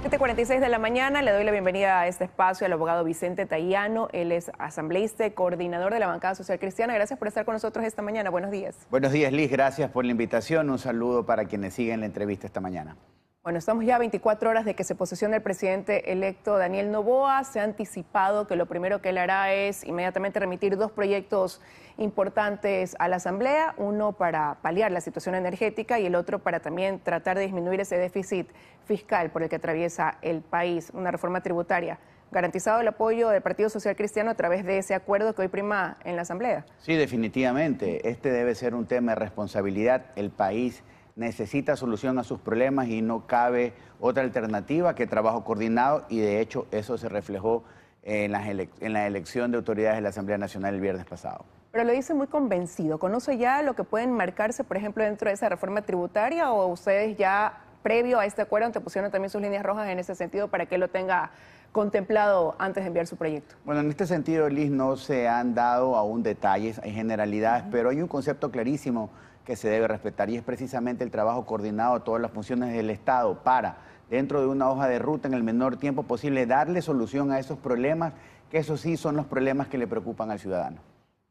7:46 de la mañana, le doy la bienvenida a este espacio al abogado Vicente Tayano. Él es asambleísta y coordinador de la bancada social cristiana. Gracias por estar con nosotros esta mañana. Buenos días. Buenos días, Liz. Gracias por la invitación. Un saludo para quienes siguen la entrevista esta mañana. Bueno, estamos ya a 24 horas de que se posesione el presidente electo Daniel Noboa. Se ha anticipado que lo primero que él hará es inmediatamente remitir dos proyectos importantes a la Asamblea, uno para paliar la situación energética y el otro para también tratar de disminuir ese déficit fiscal por el que atraviesa el país, una reforma tributaria. ¿Garantizado el apoyo del Partido Social Cristiano a través de ese acuerdo que hoy prima en la Asamblea? Sí, definitivamente. Este debe ser un tema de responsabilidad. El país necesita solución a sus problemas y no cabe otra alternativa que trabajo coordinado, y de hecho eso se reflejó en la elección de autoridades de la Asamblea Nacional el viernes pasado. Pero lo dice muy convencido. ¿Conoce ya lo que pueden marcarse, por ejemplo, dentro de esa reforma tributaria, o ustedes ya previo a este acuerdo antepusieron también sus líneas rojas en ese sentido para que él lo tenga contemplado antes de enviar su proyecto? Bueno, en este sentido, Liz, no se han dado aún detalles, hay generalidades, pero hay un concepto clarísimo que se debe respetar, y es precisamente el trabajo coordinado de todas las funciones del Estado para, dentro de una hoja de ruta en el menor tiempo posible, darle solución a esos problemas, que esos sí son los problemas que le preocupan al ciudadano.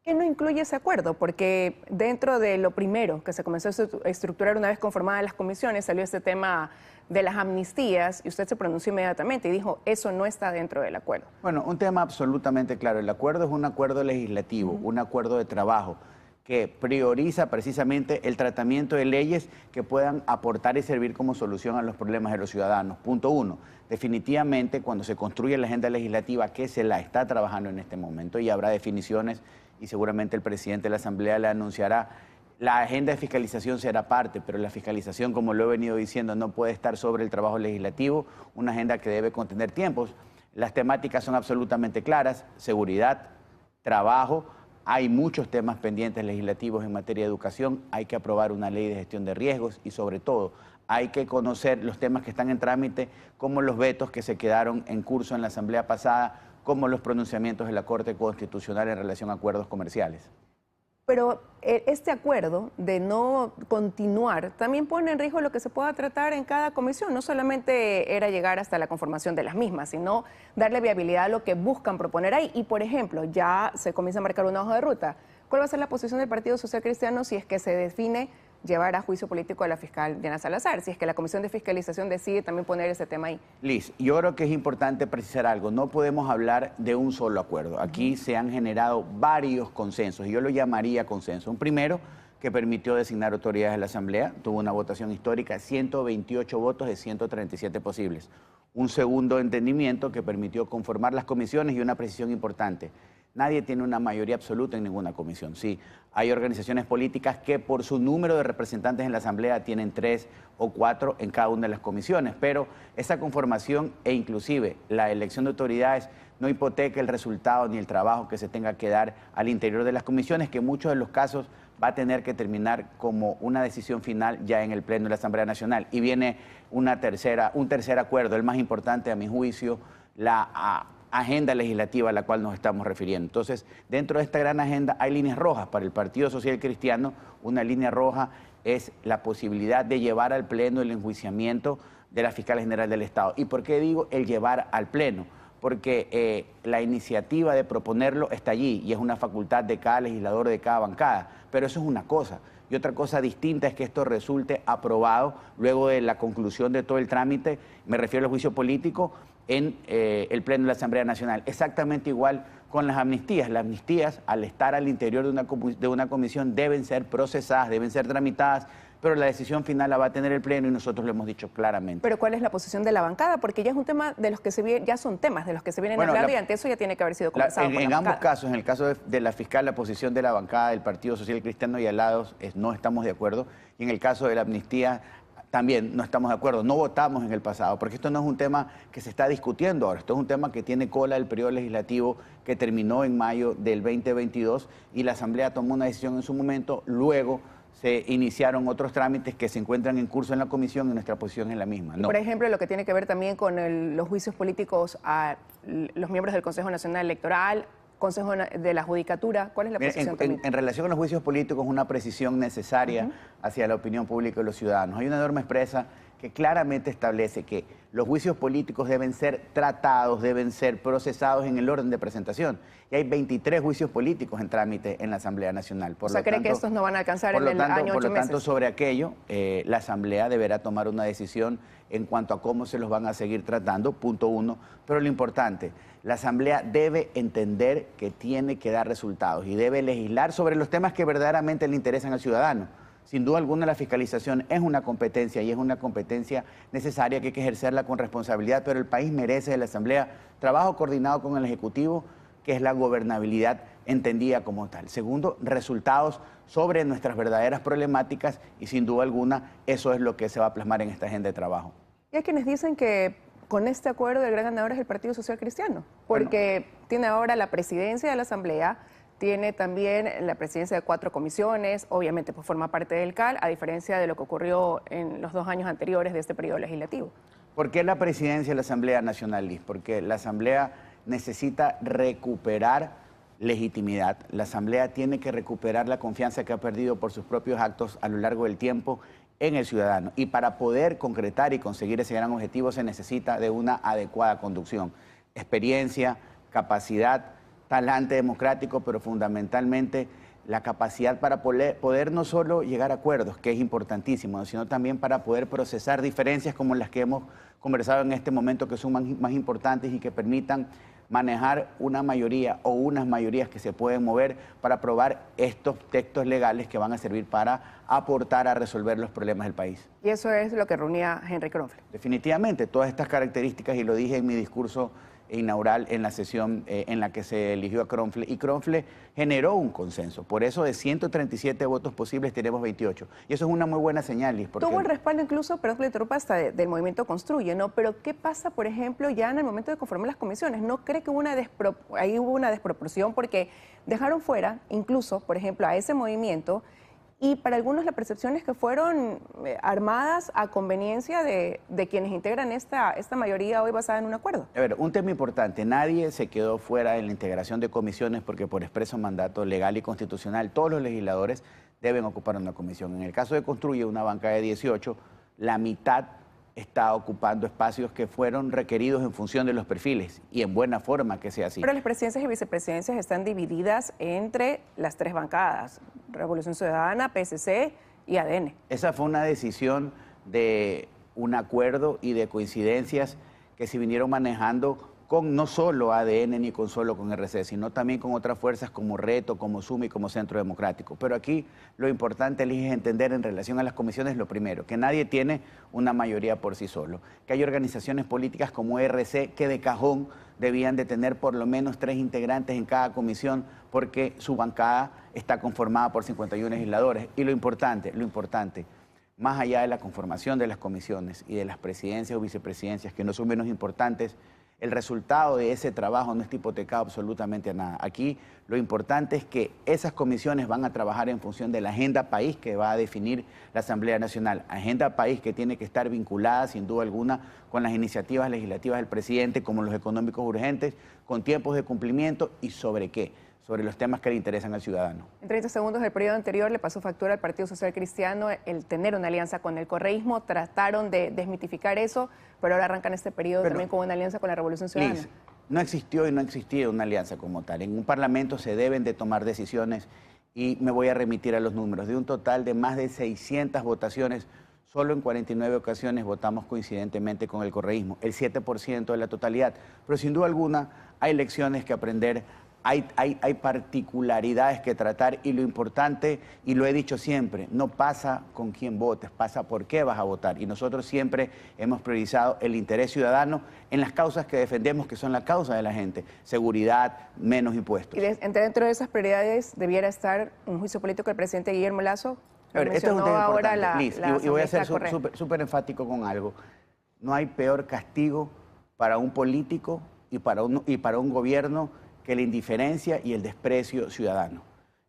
¿Qué no incluye ese acuerdo? Porque dentro de lo primero que se comenzó a estructurar una vez conformadas las comisiones, salió este tema de las amnistías, y usted se pronunció inmediatamente y dijo, eso no está dentro del acuerdo. Bueno, un tema absolutamente claro. El acuerdo es un acuerdo legislativo, un acuerdo de trabajo que prioriza precisamente el tratamiento de leyes que puedan aportar y servir como solución a los problemas de los ciudadanos. Punto uno, definitivamente cuando se construye la agenda legislativa, que se la está trabajando en este momento, y habrá definiciones, y seguramente el presidente de la Asamblea le anunciará, la agenda de fiscalización será parte, pero la fiscalización, como lo he venido diciendo, no puede estar sobre el trabajo legislativo, una agenda que debe contener tiempos. Las temáticas son absolutamente claras: seguridad, trabajo. Hay muchos temas pendientes legislativos en materia de educación, hay que aprobar una ley de gestión de riesgos y, sobre todo, hay que conocer los temas que están en trámite, como los vetos que se quedaron en curso en la Asamblea pasada, como los pronunciamientos de la Corte Constitucional en relación a acuerdos comerciales. Pero este acuerdo de no continuar también pone en riesgo lo que se pueda tratar en cada comisión. No solamente era llegar hasta la conformación de las mismas, sino darle viabilidad a lo que buscan proponer ahí. Y, por ejemplo, ya se comienza a marcar una hoja de ruta. ¿Cuál va a ser la posición del Partido Social Cristiano si es que se define llevar a juicio político a la fiscal Diana Salazar, si es que la Comisión de Fiscalización decide también poner ese tema ahí? Liz, yo creo que es importante precisar algo. No podemos hablar de un solo acuerdo. Aquí se han generado varios consensos, y yo lo llamaría consenso. Un primero, que permitió designar autoridades de la Asamblea, tuvo una votación histórica, 128 votos de 137 posibles. Un segundo entendimiento, que permitió conformar las comisiones, y una precisión importante: nadie tiene una mayoría absoluta en ninguna comisión. Sí, hay organizaciones políticas que por su número de representantes en la Asamblea tienen 3 o 4 en cada una de las comisiones, pero esa conformación e inclusive la elección de autoridades no hipoteca el resultado ni el trabajo que se tenga que dar al interior de las comisiones, que en muchos de los casos va a tener que terminar como una decisión final ya en el Pleno de la Asamblea Nacional. Y viene un tercer acuerdo, el más importante a mi juicio, la agenda legislativa a la cual nos estamos refiriendo. Entonces, dentro de esta gran agenda hay líneas rojas para el Partido Social Cristiano. Una línea roja es la posibilidad de llevar al Pleno el enjuiciamiento de la Fiscal General del Estado. ¿Y por qué digo el llevar al Pleno? Porque la iniciativa de proponerlo está allí y es una facultad de cada legislador, de cada bancada, pero eso es una cosa. Y otra cosa distinta es que esto resulte aprobado luego de la conclusión de todo el trámite, me refiero al juicio político, en el Pleno de la Asamblea Nacional. Exactamente igual con las amnistías. Las amnistías, al estar al interior de una comisión, deben ser procesadas, deben ser tramitadas, pero la decisión final la va a tener el Pleno, y nosotros lo hemos dicho claramente. Pero ¿cuál es la posición de la bancada? Porque ya es un tema de los que ya son temas de los que se vienen hablando, y ante eso ya tiene que haber sido conversado con la bancada. En ambos casos, en el caso de la fiscal, la posición de la bancada del Partido Social Cristiano y Aliados no estamos de acuerdo, y en el caso de la amnistía también no estamos de acuerdo, no votamos en el pasado, porque esto no es un tema que se está discutiendo ahora, esto es un tema que tiene cola del periodo legislativo que terminó en mayo del 2022, y la Asamblea tomó una decisión en su momento. Luego se iniciaron otros trámites que se encuentran en curso en la comisión, y nuestra posición es la misma. No. Por ejemplo, lo que tiene que ver también con los juicios políticos a los miembros del Consejo Nacional Electoral, Consejo de la Judicatura, ¿cuál es la posición también? En relación a los juicios políticos, una precisión necesaria hacia la opinión pública y los ciudadanos. Hay una norma expresa que claramente establece que los juicios políticos deben ser tratados, deben ser procesados en el orden de presentación. Y hay 23 juicios políticos en trámite en la Asamblea Nacional. O sea, ¿cree que estos no van a alcanzar en el año 8 meses? Por lo tanto, sobre aquello, la Asamblea deberá tomar una decisión en cuanto a cómo se los van a seguir tratando, punto uno. Pero lo importante, la Asamblea debe entender que tiene que dar resultados y debe legislar sobre los temas que verdaderamente le interesan al ciudadano. Sin duda alguna, la fiscalización es una competencia y es una competencia necesaria que hay que ejercerla con responsabilidad, pero el país merece de la Asamblea trabajo coordinado con el Ejecutivo, que es la gobernabilidad entendida como tal. Segundo, resultados sobre nuestras verdaderas problemáticas y sin duda alguna eso es lo que se va a plasmar en esta agenda de trabajo. Y hay quienes dicen que con este acuerdo el gran ganador es el Partido Social Cristiano, porque tiene ahora la presidencia de la Asamblea, tiene también la presidencia de 4 comisiones, obviamente pues forma parte del CAL, a diferencia de lo que ocurrió en los 2 años anteriores de este periodo legislativo. ¿Por qué la presidencia de la Asamblea Nacional, Liz? Porque la Asamblea necesita recuperar legitimidad. La Asamblea tiene que recuperar la confianza que ha perdido por sus propios actos a lo largo del tiempo en el ciudadano. Y para poder concretar y conseguir ese gran objetivo se necesita de una adecuada conducción, experiencia, capacidad, talante democrático, pero fundamentalmente la capacidad para poder no solo llegar a acuerdos, que es importantísimo, sino también para poder procesar diferencias como las que hemos conversado en este momento, que son más importantes y que permitan manejar una mayoría o unas mayorías que se pueden mover para aprobar estos textos legales que van a servir para aportar a resolver los problemas del país. Y eso es lo que reunía Henry Kronfle. Definitivamente, todas estas características, y lo dije en mi discurso inaugural en la sesión en la que se eligió a Kronfle, y Kronfle generó un consenso. Por eso de 137 votos posibles tenemos 28. Y eso es una muy buena señal, Liz. Tuvo el respaldo incluso, perdón que le interrumpa, hasta del movimiento Construye, ¿no? Pero ¿qué pasa, por ejemplo, ya en el momento de conformar las comisiones? ¿No cree que ahí hubo una desproporción? Porque dejaron fuera, incluso, por ejemplo, a ese movimiento, y para algunos la percepción es que fueron armadas a conveniencia de quienes integran esta mayoría hoy basada en un acuerdo. A ver, un tema importante, nadie se quedó fuera en la integración de comisiones porque por expreso mandato legal y constitucional todos los legisladores deben ocupar una comisión. En el caso de Construye, una bancada de 18, la mitad está ocupando espacios que fueron requeridos en función de los perfiles y en buena forma que sea así. Pero las presidencias y vicepresidencias están divididas entre las 3 bancadas, Revolución Ciudadana, PSC y ADN. Esa fue una decisión de un acuerdo y de coincidencias que se vinieron manejando con no solo ADN ni con solo con RC, sino también con otras fuerzas como Reto, como Suma y como Centro Democrático. Pero aquí lo importante, Liz, es entender en relación a las comisiones lo primero, que nadie tiene una mayoría por sí solo, que hay organizaciones políticas como RC que de cajón debían de tener por lo menos 3 integrantes en cada comisión porque su bancada está conformada por 51 legisladores. Y lo importante, más allá de la conformación de las comisiones y de las presidencias o vicepresidencias, que no son menos importantes, el resultado de ese trabajo no está hipotecado absolutamente a nada. Aquí lo importante es que esas comisiones van a trabajar en función de la agenda país que va a definir la Asamblea Nacional. Agenda país que tiene que estar vinculada sin duda alguna con las iniciativas legislativas del presidente, como los económicos urgentes, con tiempos de cumplimiento y sobre qué, sobre los temas que le interesan al ciudadano. En 30 segundos del periodo anterior le pasó factura al Partido Social Cristiano el tener una alianza con el correísmo, trataron de desmitificar eso, pero ahora arrancan este periodo también con una alianza con la Revolución Ciudadana. Liz, no existió y no ha existido una alianza como tal. En un parlamento se deben de tomar decisiones y me voy a remitir a los números. De un total de más de 600 votaciones, solo en 49 ocasiones votamos coincidentemente con el correísmo, el 7% de la totalidad. Pero sin duda alguna hay lecciones que aprender. Hay particularidades que tratar y lo importante, y lo he dicho siempre, no pasa con quién votes, pasa por qué vas a votar. Y nosotros siempre hemos priorizado el interés ciudadano en las causas que defendemos, que son la causa de la gente, seguridad, menos impuestos. Y dentro de esas prioridades debiera estar un juicio político del presidente Guillermo Lazo. A ver, esto es un tema importante, Liz, y voy a ser súper enfático con algo. No hay peor castigo para un político y para un gobierno que la indiferencia y el desprecio ciudadano.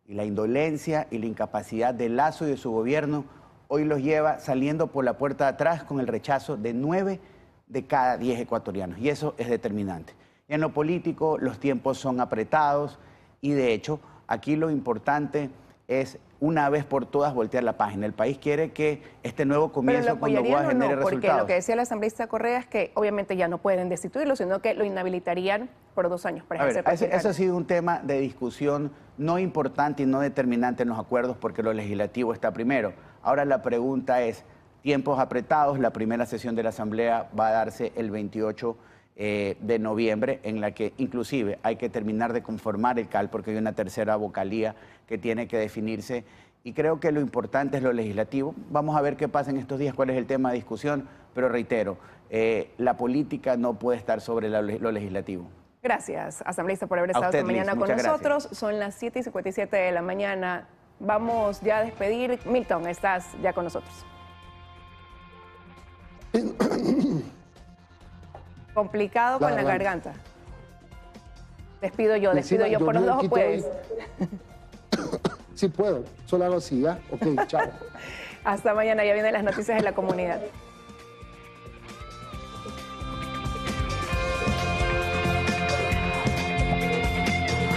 Y la indolencia y la incapacidad de Lazo y de su gobierno hoy los lleva saliendo por la puerta de atrás con el rechazo de 9 de cada 10 ecuatorianos. Y eso es determinante. Y en lo político los tiempos son apretados y de hecho aquí lo importante es una vez por todas voltear la página. El país quiere que este nuevo Pero comienzo lo con Noboa apoyarían o genere no, porque resultados. lo que decía el asambleísta Correa es que obviamente ya no pueden destituirlo, sino que lo inhabilitarían por 2 años para A ver, ejercer presidente. eso ha sido un tema de discusión no importante y no determinante en los acuerdos porque lo legislativo está primero. Ahora la pregunta es, tiempos apretados, la primera sesión de la Asamblea va a darse el 28 de noviembre, en la que inclusive hay que terminar de conformar el CAL porque hay una tercera vocalía que tiene que definirse y creo que lo importante es lo legislativo. Vamos a ver qué pasa en estos días, cuál es el tema de discusión, pero reitero, la política no puede estar sobre lo legislativo. Gracias, asambleísta, por haber estado usted, esta mañana Liz, con muchas nosotros. gracias. Son las 7:57 de la mañana. Vamos ya a despedir. Milton, estás ya con nosotros. Complicado con la garganta. Despido yo por los dos, ¿puedes? Sí puedo, solo hago así, ¿ya? Ok, chao. Hasta mañana, ya vienen las noticias de la comunidad.